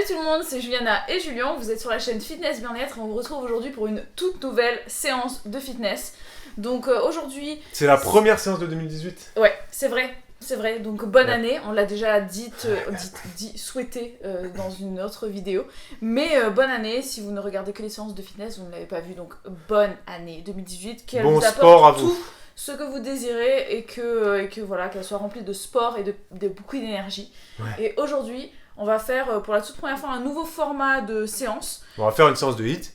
Salut tout le monde, c'est Juliana et Julien, vous êtes sur la chaîne Fitness Bien-être et on vous retrouve aujourd'hui pour une toute nouvelle séance de fitness. Donc aujourd'hui... C'est la première séance de 2018 ? Ouais, c'est vrai, donc bonne année, on l'a déjà souhaité dans une autre vidéo. Mais bonne année, si vous ne regardez que les séances de fitness, vous ne l'avez pas vu, donc bonne année 2018, qu'elle Bon vous sport à apporte vous. tout ce que vous désirez et que voilà, qu'elle soit remplie de sport et de beaucoup d'énergie. Ouais. Et aujourd'hui, on va faire pour la toute première fois un nouveau format de séance. On va faire une séance de HIIT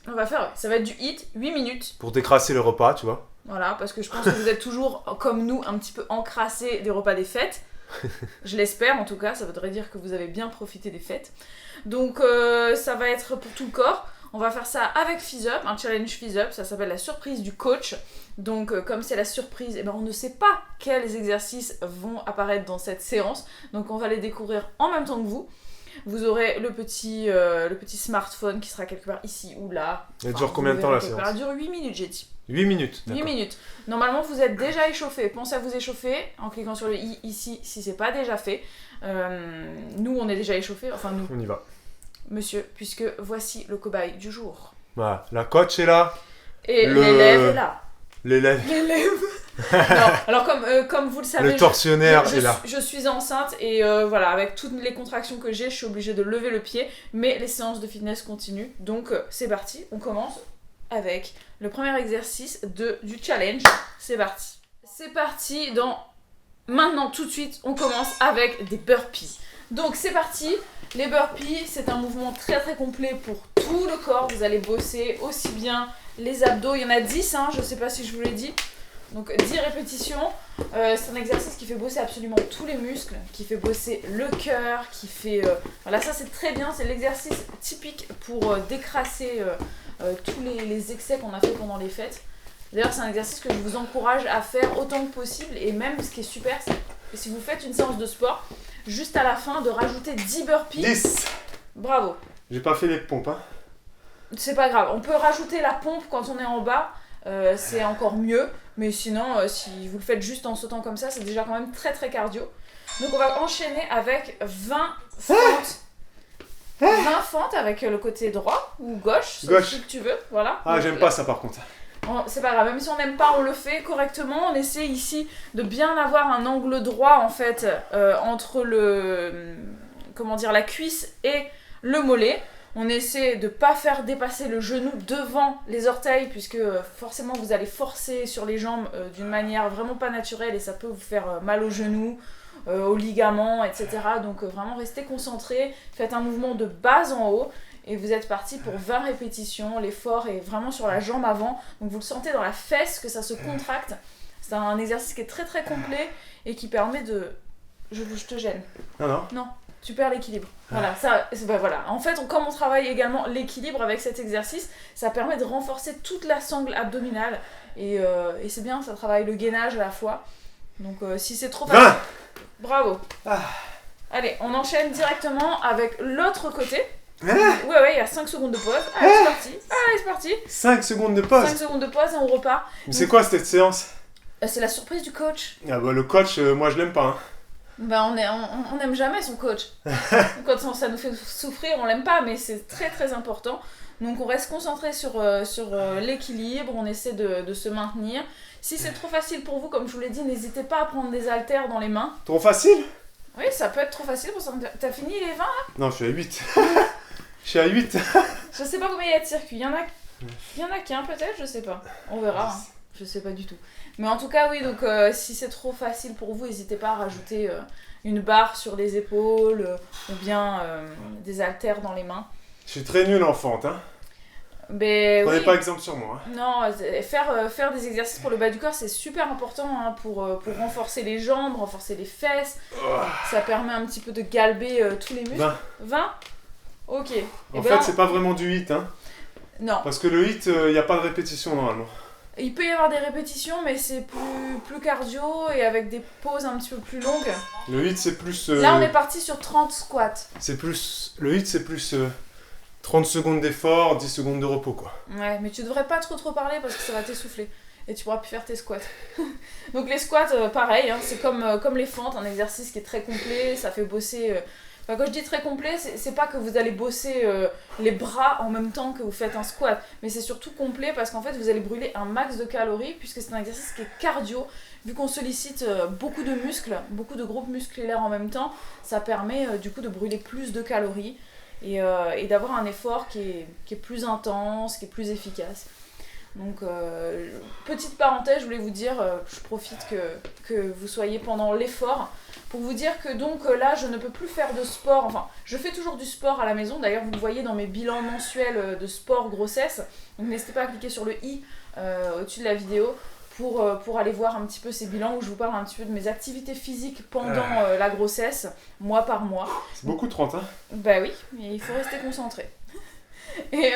Ça va être du HIIT, 8 minutes. pour décrasser le repas, tu vois. Voilà, parce que je pense que vous êtes toujours, comme nous, un petit peu encrassés des repas des fêtes. Je l'espère en tout cas, ça voudrait dire que vous avez bien profité des fêtes. Donc ça va être pour tout le corps. On va faire ça avec FizzUp, un challenge FizzUp, ça s'appelle la surprise du coach. Donc comme c'est la surprise, on ne sait pas quels exercices vont apparaître dans cette séance. Donc on va les découvrir en même temps que vous. Vous aurez le petit smartphone qui sera quelque part ici ou là. Elle dure combien de temps la séance ? Elle dure 8 minutes, j'ai dit. 8 minutes, 8 d'accord. minutes. Normalement, vous êtes déjà échauffé. Pensez à vous échauffer en cliquant sur le i ici si c'est pas déjà fait. Nous, on est déjà échauffés. Enfin, nous, On y va. monsieur, puisque voici le cobaye du jour. Voilà, la coach est là, Et l'élève est là. l'élève, Non, alors comme vous le savez, le tortionnaire je est là. je suis enceinte et voilà, avec toutes les contractions que j'ai, je suis obligée de lever le pied. Mais les séances de fitness continuent. Donc, c'est parti. On commence avec le premier exercice du challenge. C'est parti. C'est parti Maintenant, tout de suite, on commence avec des burpees. Donc, c'est parti. Les burpees, c'est un mouvement très très complet pour tout le corps. Vous allez bosser aussi bien les abdos. Il y en a 10, je sais pas si je vous l'ai dit. Donc 10 répétitions. C'est un exercice qui fait bosser absolument tous les muscles, qui fait bosser le cœur, qui fait... Voilà, ça c'est très bien. C'est l'exercice typique pour décrasser tous les excès qu'on a fait pendant les fêtes. D'ailleurs, c'est un exercice que je vous encourage à faire autant que possible. Et même, ce qui est super, c'est que si vous faites une séance de sport, juste à la fin, de rajouter 10 burpees. 10. Bravo. J'ai pas fait les pompes, hein. C'est pas grave. On peut rajouter la pompe quand on est en bas. C'est encore mieux. Mais sinon, si vous le faites juste en sautant comme ça, c'est déjà quand même très très cardio. Donc, on va enchaîner avec 20 fentes. 20 fentes avec le côté droit ou gauche, ce que tu veux. Voilà. Ah, Donc, j'aime pas ça par contre. c'est pas grave, même si on n'aime pas, on le fait correctement. On essaie ici de bien avoir un angle droit en fait entre la cuisse et le mollet. On essaie de pas faire dépasser le genou devant les orteils puisque forcément vous allez forcer sur les jambes d'une manière vraiment pas naturelle et ça peut vous faire mal aux genoux, aux ligaments, etc. Donc vraiment restez concentrés, faites un mouvement de bas en haut. Et vous êtes parti pour 20 répétitions. L'effort est vraiment sur la jambe avant. Donc vous le sentez dans la fesse que ça se contracte. C'est un exercice qui est très très complet et qui permet de... Je te gêne. Non. Tu perds l'équilibre. Voilà, voilà. En fait, comme on travaille également l'équilibre avec cet exercice, ça permet de renforcer toute la sangle abdominale. Et c'est bien, ça travaille le gainage à la fois. Donc si c'est trop facile... Bravo. Allez, on enchaîne directement avec l'autre côté. Ouais, il y a 5 secondes de pause. Allez, c'est parti. 5 secondes de pause. 5 secondes de pause et on repart. Mais c'est quoi cette séance ? C'est la surprise du coach. Ah bah le coach, moi je l'aime pas, hein. On aime jamais son coach. Quand ça nous fait souffrir, on l'aime pas, mais c'est très très important. Donc on reste concentré sur l'équilibre, on essaie de se maintenir. Si c'est trop facile pour vous, comme je vous l'ai dit, n'hésitez pas à prendre des haltères dans les mains. Trop facile ? Oui, ça peut être trop facile. T'as fini les 20 là ? Non, je suis à 8. Je suis à 8. Je sais pas combien il y a de circuits. Il y en a qu'un peut-être, je sais pas. On verra. Je sais pas du tout. Mais en tout cas, oui, donc si c'est trop facile pour vous, n'hésitez pas à rajouter une barre sur les épaules ou bien des haltères dans les mains. Je suis très nul en fente, hein. Mais Prenez oui. pas exemple sur moi. Hein. Non, faire des exercices pour le bas du corps, c'est super important pour renforcer les jambes, renforcer les fesses. Ça permet un petit peu de galber tous les muscles. 20 Ok. En fait, c'est pas vraiment du HIIT, hein. Non. Parce que le HIIT, il n'y a pas de répétition normalement. Il peut y avoir des répétitions, mais c'est plus cardio et avec des pauses un petit peu plus longues. Le HIIT, c'est plus... Là, on est parti sur 30 squats. Le HIIT, c'est plus 30 secondes d'effort, 10 secondes de repos, quoi. Ouais, mais tu devrais pas trop parler parce que ça va t'essouffler. Et tu pourras plus faire tes squats. Donc les squats, pareil, hein, c'est comme les fentes, un exercice qui est très complet. Ça fait bosser Enfin, quand je dis très complet, c'est pas que vous allez bosser les bras en même temps que vous faites un squat, mais c'est surtout complet parce qu'en fait vous allez brûler un max de calories puisque c'est un exercice qui est cardio. Vu qu'on sollicite beaucoup de muscles, beaucoup de groupes musculaires en même temps, ça permet du coup de brûler plus de calories et d'avoir un effort qui est plus intense, qui est plus efficace. Donc, petite parenthèse, je voulais vous dire, je profite que vous soyez pendant l'effort, pour vous dire que donc là, je ne peux plus faire de sport, enfin, je fais toujours du sport à la maison, d'ailleurs vous le voyez dans mes bilans mensuels de sport grossesse, donc n'hésitez pas à cliquer sur le i au-dessus de la vidéo pour aller voir un petit peu ces bilans où je vous parle un petit peu de mes activités physiques pendant la grossesse, mois par mois. C'est beaucoup 30, hein? Bah oui, mais il faut rester concentré. Et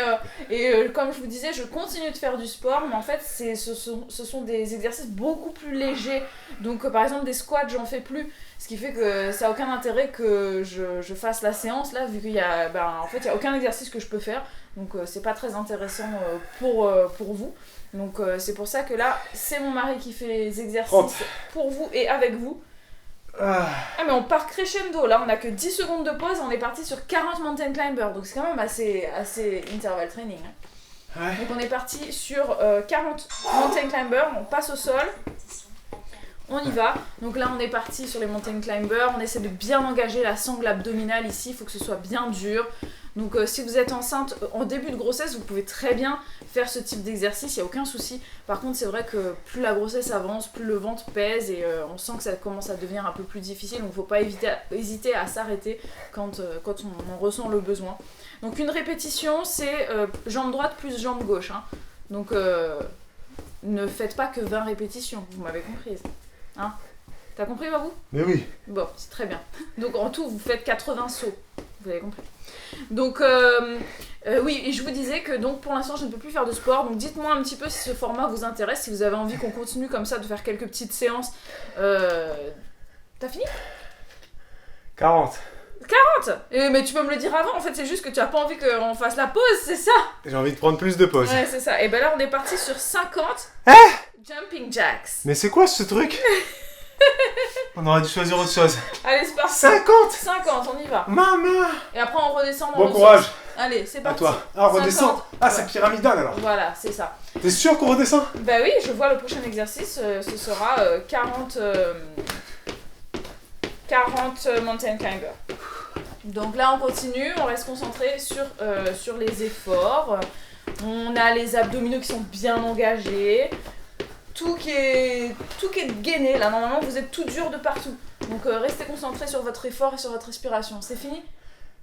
comme je vous disais, je continue de faire du sport, mais en fait, ce sont des exercices beaucoup plus légers. Donc, par exemple, des squats, j'en fais plus. Ce qui fait que ça n'a aucun intérêt que je fasse la séance là, vu qu'il y a, en fait, il n'y a aucun exercice que je peux faire. Donc, c'est pas très intéressant pour vous. Donc, c'est pour ça que là, c'est mon mari qui fait les exercices 30. pour vous et avec vous. Ah mais on part crescendo, là on a que 10 secondes de pause, on est parti sur 40 mountain climbers, donc c'est quand même assez interval training. Ouais. Donc on est parti sur 40 mountain climbers, on passe au sol, on y va. Donc là on est parti sur les mountain climbers, on essaie de bien engager la sangle abdominale ici, il faut que ce soit bien dur. Donc si vous êtes enceinte en début de grossesse, vous pouvez très bien faire ce type d'exercice, il n'y a aucun souci. Par contre, c'est vrai que plus la grossesse avance, plus le ventre pèse et on sent que ça commence à devenir un peu plus difficile. Donc il ne faut pas hésiter à s'arrêter quand on en ressent le besoin. Donc une répétition, c'est jambe droite plus jambe gauche. Hein. Donc ne faites pas que 20 répétitions, vous m'avez comprise. Hein, t'as compris, Babou? Mais oui. Bon, c'est très bien. Donc en tout, vous faites 80 sauts. Vous avez compris. Donc oui, et je vous disais que donc pour l'instant je ne peux plus faire de sport, donc dites-moi un petit peu si ce format vous intéresse, si vous avez envie qu'on continue comme ça de faire quelques petites séances. T'as fini? 40. 40 mais tu peux me le dire avant, en fait c'est juste que tu as pas envie qu'on fasse la pause, c'est ça? J'ai envie de prendre plus de pause. Ouais, c'est ça. Et ben là on est parti sur 50 jumping jacks. Mais c'est quoi ce truc? On aurait dû choisir autre chose. Allez, c'est parti. 50, on y va. Maman. Et après on redescend dans bon le courage sens. Allez, c'est parti. À toi. Ah, on redescend. Ah, ouais. C'est pyramidal alors. Voilà, c'est ça. T'es sûr qu'on redescend? Bah oui, je vois le prochain exercice, ce sera 40 mountain climbers. Donc là on continue, on reste concentré sur les efforts. On a les abdominaux qui sont bien engagés. Tout qui est gainé, là normalement vous êtes tout dur de partout. Donc restez concentrés sur votre effort et sur votre respiration. C'est fini?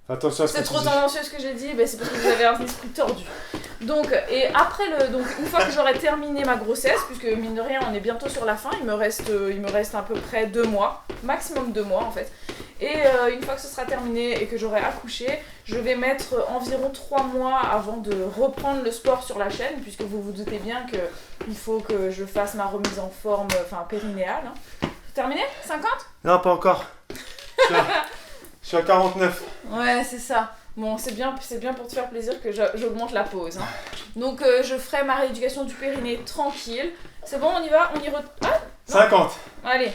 Attention à ce que c'est trop tendancieux ce que j'ai dit, c'est parce que vous avez un esprit tordu. Donc, et après une fois que j'aurai terminé ma grossesse, puisque mine de rien on est bientôt sur la fin, il me reste à peu près 2 mois, maximum 2 mois en fait. Et une fois que ce sera terminé et que j'aurai accouché, je vais mettre environ 3 mois avant de reprendre le sport sur la chaîne, puisque vous vous doutez bien qu'il faut que je fasse ma remise en forme, périnéale. Hein. Terminé? 50? Non, pas encore. Je suis à 49. Ouais, c'est ça. Bon, c'est bien pour te faire plaisir que j'augmente la pause. Hein. Donc, je ferai ma rééducation du périnée tranquille. C'est bon, on y va? 50. Allez,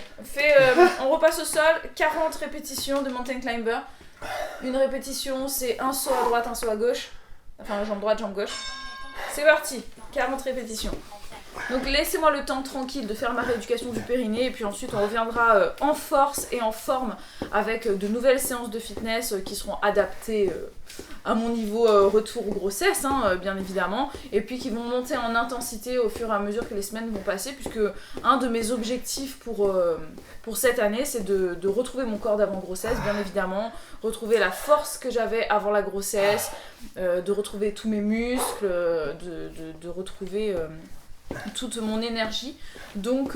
on repasse au sol. 40 répétitions de mountain climber. Une répétition, c'est un saut à droite, un saut à gauche. Enfin, jambe droite, jambe gauche. C'est parti. 40 répétitions. Donc laissez-moi le temps tranquille de faire ma rééducation du périnée et puis ensuite on reviendra en force et en forme avec de nouvelles séances de fitness qui seront adaptées à mon niveau retour grossesse, hein, bien évidemment, et puis qui vont monter en intensité au fur et à mesure que les semaines vont passer, puisque un de mes objectifs pour cette année, c'est de retrouver mon corps d'avant grossesse, bien évidemment, retrouver la force que j'avais avant la grossesse, de retrouver tous mes muscles, de retrouver toute mon énergie. Donc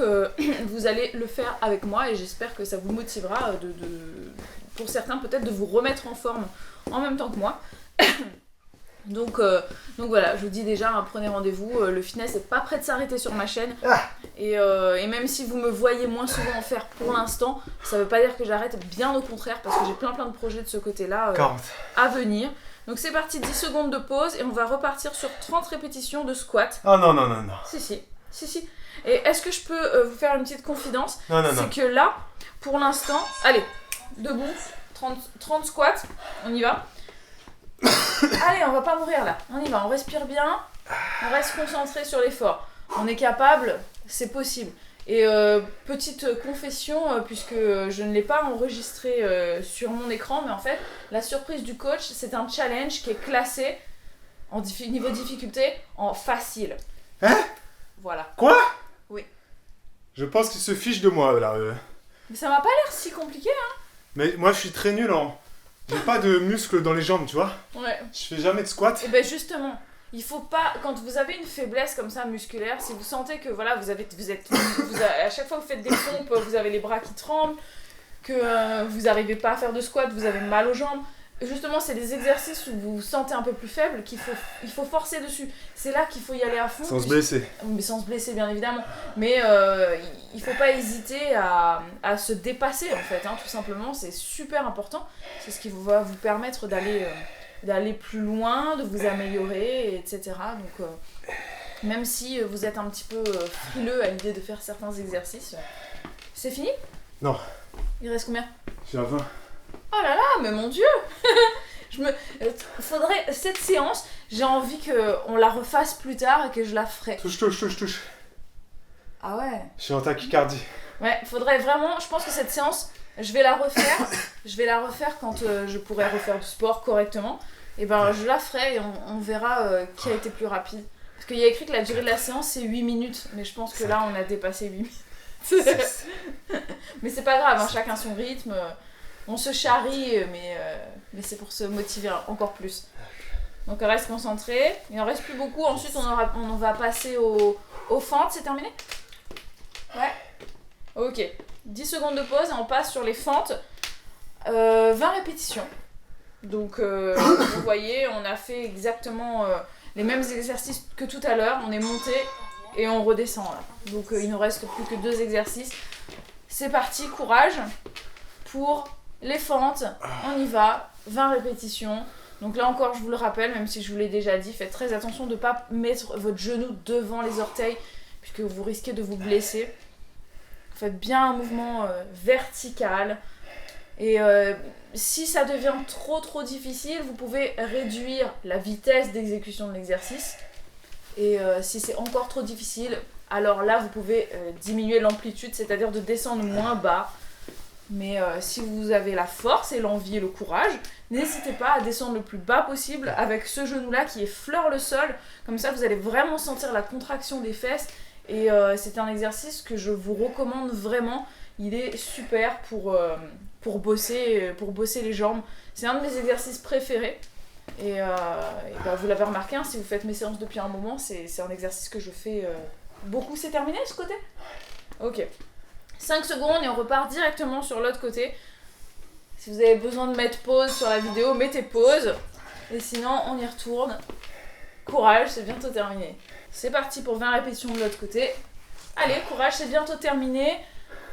vous allez le faire avec moi et j'espère que ça vous motivera pour certains peut-être de vous remettre en forme en même temps que moi. Donc voilà, je vous dis déjà, hein, prenez rendez-vous, le fitness n'est pas prêt de s'arrêter sur ma chaîne et même si vous me voyez moins souvent en faire pour l'instant, ça veut pas dire que j'arrête, bien au contraire, parce que j'ai plein de projets de ce côté-là à venir. Donc c'est parti, 10 secondes de pause et on va repartir sur 30 répétitions de squat. Oh non. Si. Et est-ce que je peux vous faire une petite confidence? Non. C'est que là, pour l'instant, allez, debout, 30 squats, on y va. Allez, on va pas mourir là, on y va, on respire bien, on reste concentré sur l'effort. On est capable, c'est possible. Et petite confession, puisque je ne l'ai pas enregistré sur mon écran, mais en fait, la surprise du coach, c'est un challenge qui est classé en niveau difficulté en facile. Hein? Voilà. Quoi? Oui. Je pense qu'il se fiche de moi, là. Mais ça m'a pas l'air si compliqué, hein. Mais moi, je suis très nul en... J'ai pas de muscles dans les jambes, tu vois. Ouais. Je fais jamais de squat. Et ben justement, il faut pas, quand vous avez une faiblesse comme ça musculaire, si vous sentez que voilà, à chaque fois que vous faites des pompes, vous avez les bras qui tremblent, que vous n'arrivez pas à faire de squat, vous avez mal aux jambes, justement c'est des exercices où vous vous sentez un peu plus faible il faut forcer dessus. C'est là qu'il faut y aller à fond. Sans se blesser. Mais sans se blesser bien évidemment. Mais il faut pas hésiter à se dépasser en fait, hein, tout simplement, c'est super important. C'est ce qui va vous permettre d'aller plus loin, de vous améliorer, etc. Donc même si vous êtes un petit peu frileux à l'idée de faire certains exercices, c'est fini? Non. Il reste combien? J'ai un 20. Oh là là, mais mon Dieu! Faudrait, cette séance, j'ai envie qu'on la refasse plus tard et que je la ferai. Touche. Ah ouais? Je suis en tachycardie. Ouais, faudrait vraiment, je pense que cette séance, je vais la refaire quand je pourrai refaire du sport correctement. Et ben je la ferai et on verra qui a été plus rapide. Parce qu'il y a écrit que la durée de la séance c'est 8 minutes, mais je pense que là on a dépassé 8 minutes. Mais c'est pas grave, hein, chacun son rythme. On se charrie, mais c'est pour se motiver encore plus. Donc on reste concentré. Il en reste plus beaucoup. Ensuite on va passer aux fentes. C'est terminé? Ouais. Ok. 10 secondes de pause et on passe sur les fentes. 20 répétitions. Donc vous voyez, on a fait exactement les mêmes exercices que tout à l'heure. On est monté et on redescend là. Donc il nous reste plus que 2 exercices. C'est parti, courage pour les fentes. On y va, 20 répétitions. Donc là encore, je vous le rappelle, même si je vous l'ai déjà dit, faites très attention de ne pas mettre votre genou devant les orteils puisque vous risquez de vous blesser. Faites bien un mouvement vertical. Et si ça devient trop difficile, vous pouvez réduire la vitesse d'exécution de l'exercice. Et si c'est encore trop difficile, alors là vous pouvez diminuer l'amplitude, c'est-à-dire de descendre moins bas. Mais si vous avez la force et l'envie et le courage, n'hésitez pas à descendre le plus bas possible avec ce genou-là qui effleure le sol. Comme ça, vous allez vraiment sentir la contraction des fesses. Et c'est un exercice que je vous recommande vraiment. Il est super pour bosser les jambes. C'est un de mes exercices préférés. Et ben, vous l'avez remarqué, hein, si vous faites mes séances depuis un moment, c'est un exercice que je fais beaucoup. C'est terminé ce côté? Ok. 5 secondes et on repart directement sur l'autre côté. Si vous avez besoin de mettre pause sur la vidéo, mettez pause. Et sinon, on y retourne. Courage, c'est bientôt terminé. C'est parti pour 20 répétitions de l'autre côté. Allez, courage, c'est bientôt terminé.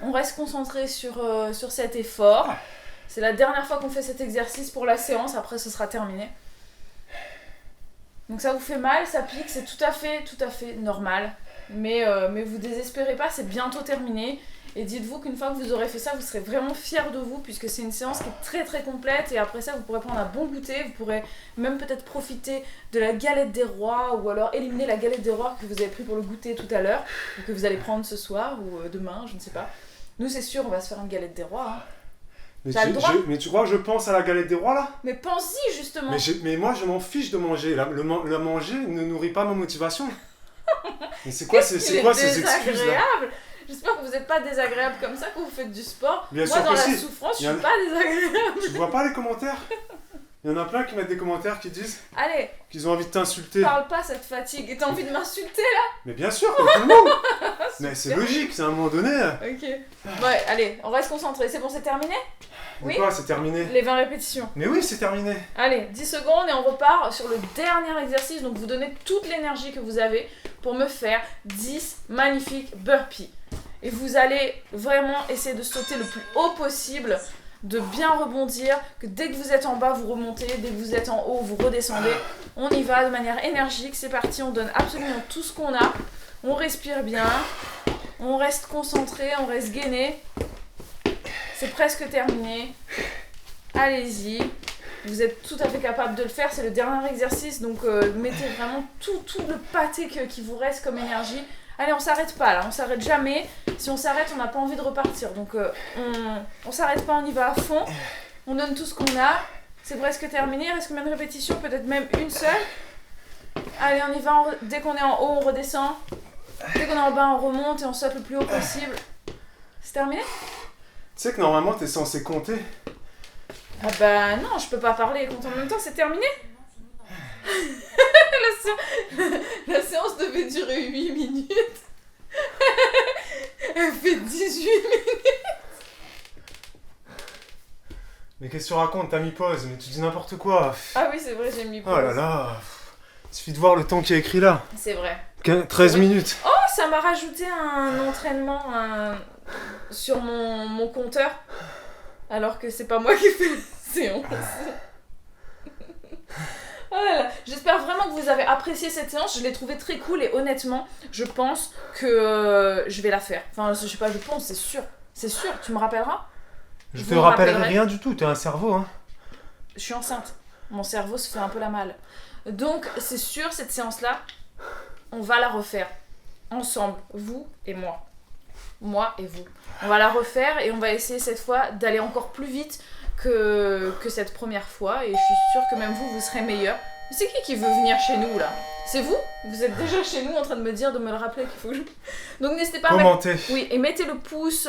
On reste concentré sur cet effort. C'est la dernière fois qu'on fait cet exercice pour la séance. Après, ce sera terminé. Donc ça vous fait mal, ça pique, c'est tout à fait normal. Mais vous désespérez pas, c'est bientôt terminé. Et dites-vous qu'une fois que vous aurez fait ça, vous serez vraiment fiers de vous puisque c'est une séance qui est très complète et après ça vous pourrez prendre un bon goûter, vous pourrez même peut-être profiter de la galette des rois ou alors éliminer la galette des rois que vous avez pris pour le goûter tout à l'heure ou que vous allez prendre ce soir ou demain, je ne sais pas. Nous c'est sûr, on va se faire une galette des rois. Hein. Mais tu crois que je pense à la galette des rois là? Mais pense-y justement. Mais moi je m'en fiche de manger. La manger ne nourrit pas ma motivation. Mais c'est quoi ces excuses là? J'espère que vous n'êtes pas désagréable comme ça quand vous faites du sport. Bien Moi, sûr dans la si. souffrance, je suis pas désagréable. Tu vois pas les commentaires? Il y en a plein qui mettent des commentaires qui disent Allez, qu'ils ont envie de t'insulter. parle pas, ça te fatigue. Et t'as envie de m'insulter là? Mais bien sûr, comme tout le monde. Mais c'est logique, c'est à un moment donné. Ok. Ouais, allez, on reste concentré. C'est bon, c'est terminé? Mais Oui. quoi, c'est terminé? Les 20 répétitions. Mais oui, c'est terminé. Allez, 10 secondes et on repart sur le dernier exercice. Donc vous donnez toute l'énergie que vous avez pour me faire 10 magnifiques burpees. Et vous allez vraiment essayer de sauter le plus haut possible, de bien rebondir, que dès que vous êtes en bas, vous remontez, dès que vous êtes en haut, vous redescendez. On y va de manière énergique, c'est parti, on donne absolument tout ce qu'on a. On respire bien, on reste concentré, on reste gainé. C'est presque terminé. allez-y. Vous êtes tout à fait capable de le faire, c'est le dernier exercice, donc mettez vraiment tout le pâté qui vous reste comme énergie. Allez, on s'arrête pas là, on s'arrête jamais. Si on s'arrête, on n'a pas envie de repartir. Donc on s'arrête pas, on y va à fond. On donne tout ce qu'on a. C'est presque terminé. Il reste combien de répétitions? Peut-être même une seule. Allez, on y va. Dès qu'on est en haut, on redescend. Dès qu'on est en bas, on remonte et on saute le plus haut possible. C'est terminé? Tu sais que normalement, t'es censé compter. Ah bah non, je peux pas parler et compter en même temps. C'est terminé? La séance devait durer 8 minutes. Elle fait 18 minutes. Mais qu'est-ce que tu racontes? T'as mis pause, mais tu dis n'importe quoi. Ah oui, c'est vrai, j'ai mis pause. Oh là là. Il suffit de voir le temps qui est écrit là. C'est vrai. 13 minutes. Oh, ça m'a rajouté un entraînement sur mon compteur. Alors que c'est pas moi qui fais la séance. Oh là là. J'espère vraiment que vous avez apprécié cette séance. Je l'ai trouvée très cool et honnêtement, je pense que je vais la faire. Enfin, je sais pas, je pense, c'est sûr. C'est sûr, tu me rappelleras? Je te rappellerai rien du tout, t'es un cerveau, hein. Je suis enceinte. Mon cerveau se fait un peu la malle. Donc, c'est sûr, cette séance-là, on va la refaire. Ensemble, vous et moi. Moi et vous. On va la refaire et on va essayer cette fois d'aller encore plus vite que cette première fois. Et je suis sûre que même vous serez meilleur. Mais c'est qui veut venir chez nous, là? C'est vous? Vous êtes déjà chez nous en train de me dire, de me le rappeler qu'il faut que je... Donc n'hésitez pas à commenter. Oui, et mettez le pouce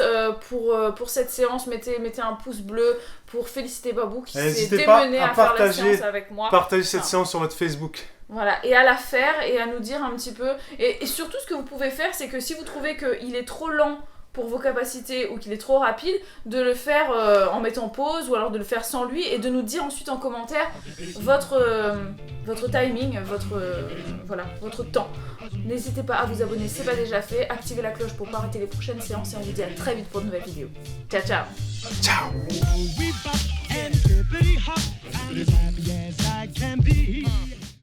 pour cette séance. Mettez un pouce bleu pour féliciter Babou qui s'est démené à faire la séance avec moi. Partagez cette séance sur votre Facebook. Voilà, et à la faire et à nous dire un petit peu. Et surtout, ce que vous pouvez faire, c'est que si vous trouvez qu'il est trop lent pour vos capacités ou qu'il est trop rapide, de le faire en mettant pause ou alors de le faire sans lui et de nous dire ensuite en commentaire votre timing, votre temps. N'hésitez pas à vous abonner, c'est pas déjà fait, activez la cloche pour pas rater les prochaines séances et on vous dit à très vite pour de nouvelles vidéos. Ciao ciao. Ciao.